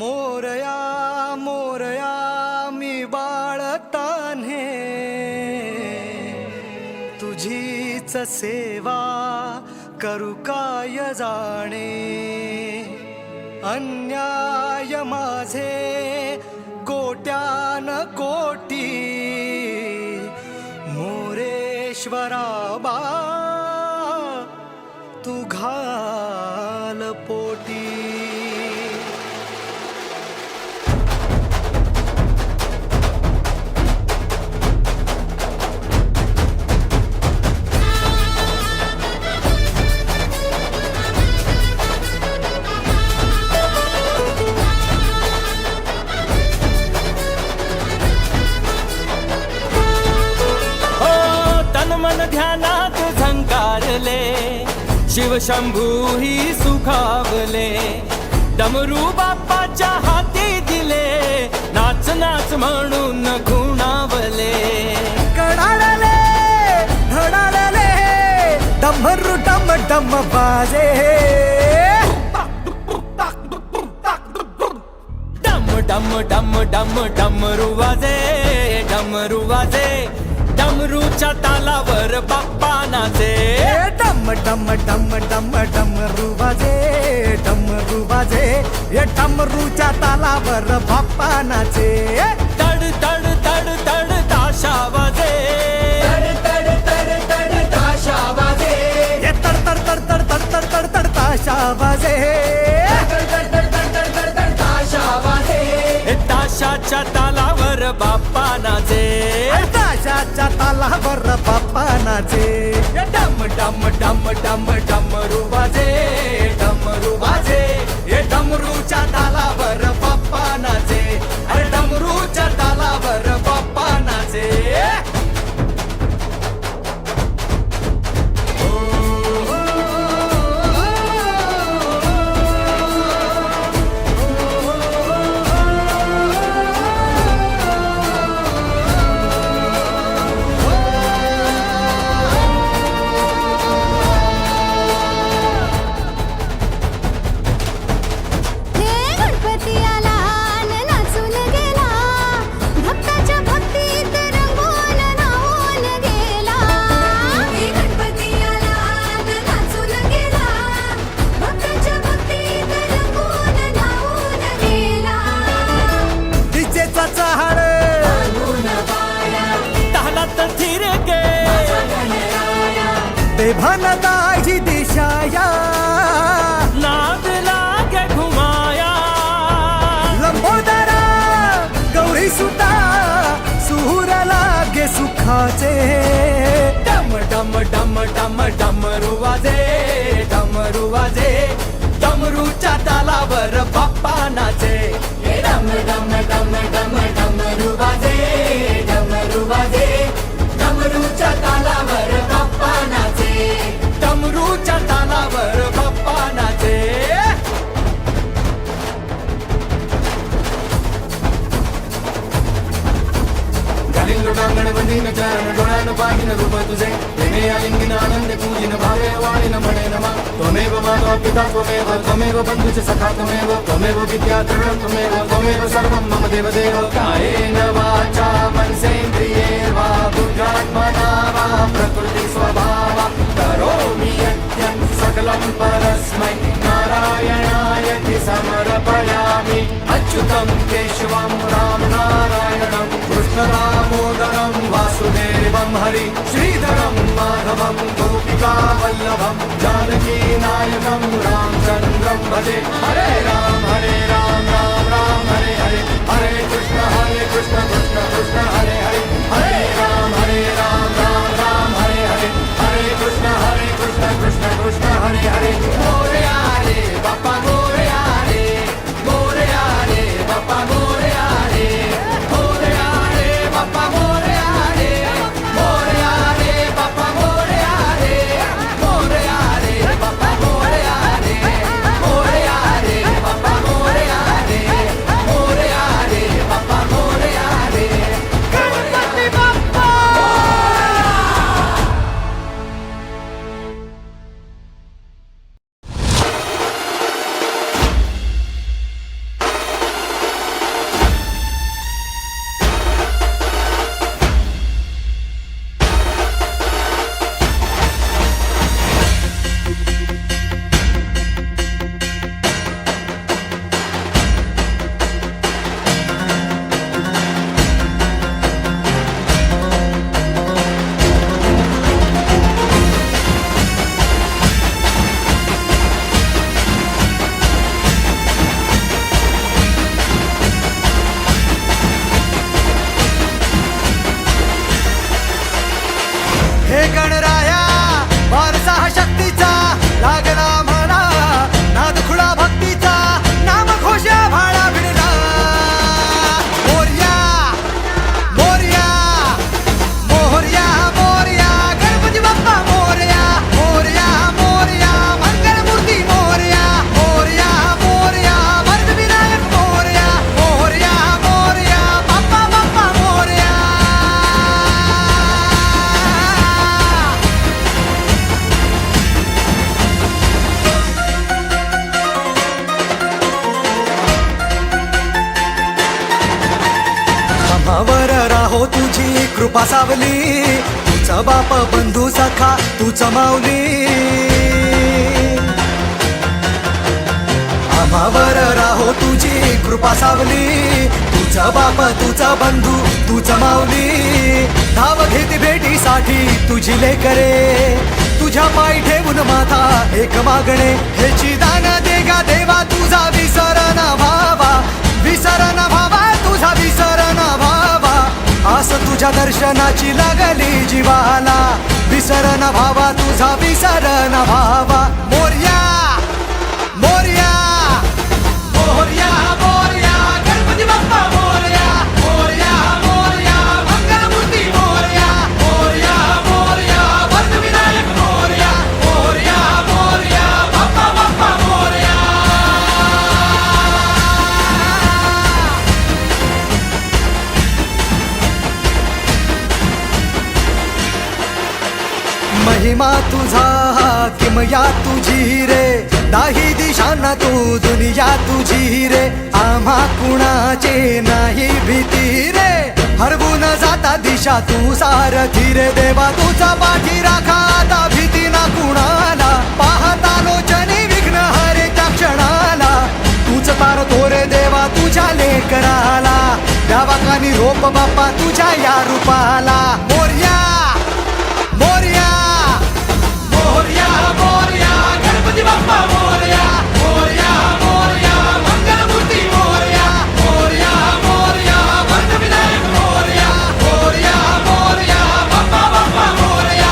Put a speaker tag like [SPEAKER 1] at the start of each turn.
[SPEAKER 1] मोरया मोरया मी बाळतान्हे तुझीच सेवा करू काय जाणे अन्याय माझे कोट्यान कोटी मोरेश्वरा बा तू घाल पोटी
[SPEAKER 2] मन ध्यानात झंकारले शिवशंभू ही सुखावले डमरू बाप्पाच्या हाती दिले नाच नाच म्हणून खुणावले
[SPEAKER 1] कडाळले धडाळले डमरू डम डम बाजे
[SPEAKER 2] डम डम डम डम डमरू वाजे डमरू वाजे डमरूच्या तालावर बाप्पा नाचे
[SPEAKER 1] डम डम डम डम डमरू वाजे डमरू वाजे ये डमरूच्या तालावर बाप्पा नाचे
[SPEAKER 2] तड तड तड तड ताशा वाजे
[SPEAKER 1] तड तड तड तड ताशा वाजे ये तड तड तड तड तड तड तड तड ताशा वाजे तड तड तड तड तड तड तड ताशा वाजे
[SPEAKER 2] ताशाच्या तालावर बाप्पा नाचे
[SPEAKER 1] ताशाच्या तालावर बाप्पा नाचे डम डम डम डम डमरू वाजे डमरू वाजे ये डमरूच्या तालावर बाप्पा नाचे अरे डमरूच्या तालावर बाप्पा नाचे भानदाजी दिशाया
[SPEAKER 2] नाद लागे घुमाया
[SPEAKER 1] लंबोदरा गौरी सुता सुर लागे सुखाचे डम डम डम डम डमरू वाजे डमरू वाजे डमरूच्या तालावर बाप्पा नाचे डम डम डम डम डमरू वाजे डमरू वाजे डमरूच्या तालावर बाप्पा नाचे डमरूच्या तालावर बाप्पा नाचे घालील लोटांगण वंदीन चरण डोळ्यान पाहिन रूप तुझे प्रेमे आलिंगन आनंद पूजिन भावे वाळीन म्हणे नमा त्वमेव माता पिता त्वमेव त्वमेव बंधुच सखा त्वमेव त्वमेव विद्या द्रढं त्वमेव त्वमेव सर्वं मम देवदेव कायेन वाचा मनसेन्द्रिये वा बुद्ध्यात्मना वा प्रकृति स्वभावा करोमि यज्ञं सकलं परस्मै नारायणायति समर्पयामि अच्युतं केशवं राम नारायणं कृष्णदामोदरं वासुदेवं हरि श्रीधरं माधवं गोपिका वल्लभं जानकी नायकं रामचन्द्रं भजे हरे राम राम राम हरे हरे हरे कृष्ण कृष्ण कृष्ण हरे हरे हरे राम राम राम हरे हरे हरे कृष्ण कृष्ण कृष्ण हरे हरे मोरया रे बाप्पा मोरया रे मोरया रे बाप्पा मोरया रे मोरया रे बाप्पा मोरया रे मोरया रे बाप्पा मोरया रे मोरया रे बाप्पा मोरया रे मोरया रे
[SPEAKER 3] तुझी कृपा सावली, तुझा बाप बंधू सखा तूच माऊली. आम्हावर राहो तुझी कृपा सावली, तुझा बाप तुझा बंधू तूच माऊली. धाव घेती भेटीसाठी तुझी लेकरे, तुझ्या पाय ठेवून माथा एक मागणे. हेची दान देगा देवा तुझा विसर न भावा, विसर न भावा तुझा विसर न भावा. आस तुझ्या दर्शनाची लागली जीवाला, विसर न भावा तुझा विसर न भावा. मोरया मोरया मोरया मोरया गणपती बाप्पा मोरया, मोरया मोरया मंगलमूर्ती मोरया, मोरया मोरया वरदविनायक मोरया, मोरया मोरया बाप्पा बाप्पा मोरया. महिमा तुझा किमया तुझी रे, दाही दिशांना तू दुनिया तुझी रे. आम्हा कुणाचे नाही भीती रे, हरवून जाता दिशा तू सारथी रे. देवा तुझा पाठी राखा आता भीती ना कुणाला, पाहता लोचनी विघ्न हरे त्या क्षणाला. तूच तारतो रे देवा तुझ्या लेकराला, द्यावा कानी रोप बाप्पा तुझ्या या रूपाला. मोरया मोरया मोरया मोरया गणपती बाप्पा मोरया.